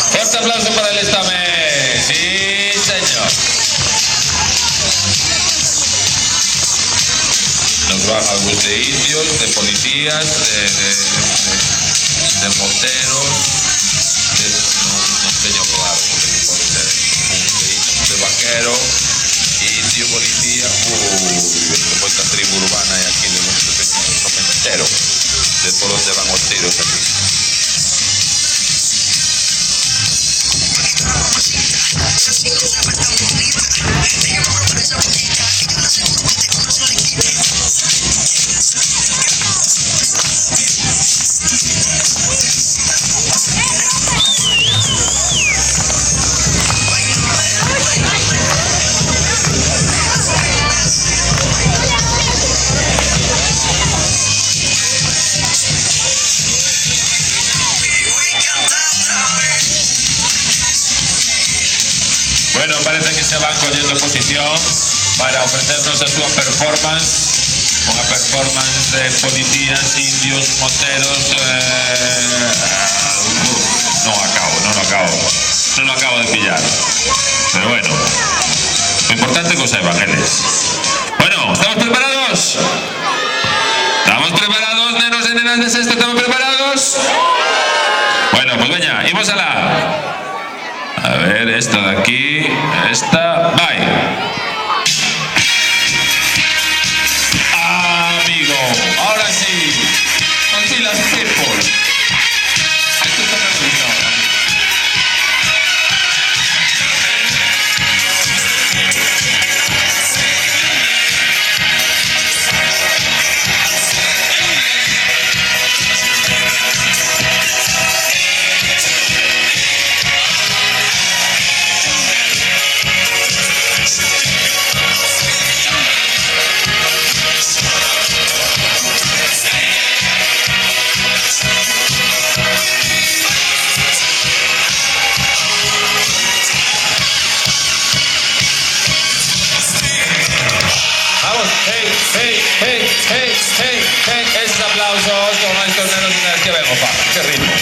Fuerte aplauso para el Estamé. Sí, señor. Nos van a bus de indios, de policías, de moteros, no tengo claro porque no puede ser de vaquero, indio, policía, esta tribu urbana hay aquí de nuestro cementerio, de por donde van los tiros aquí. Bueno, parece que se van cogiendo posición para ofrecernos a su performance, una performance de policías, indios, moteros. No lo acabo de pillar. Pero bueno, lo importante es que os evangeles. Bueno, ¿estamos preparados? ¿Estamos preparados, nenos y nenas de sexto? ¿Estamos preparados? Bueno, pues venga, vamos a la... A ver, esta de aquí, esta, bye. Amigo, ahora sí, así las people. Esto está realizado. Hey, esos aplausos con estos nenos y nenas que vengo, pa, qué ritmo.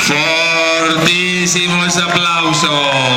Fortísimo ese aplauso.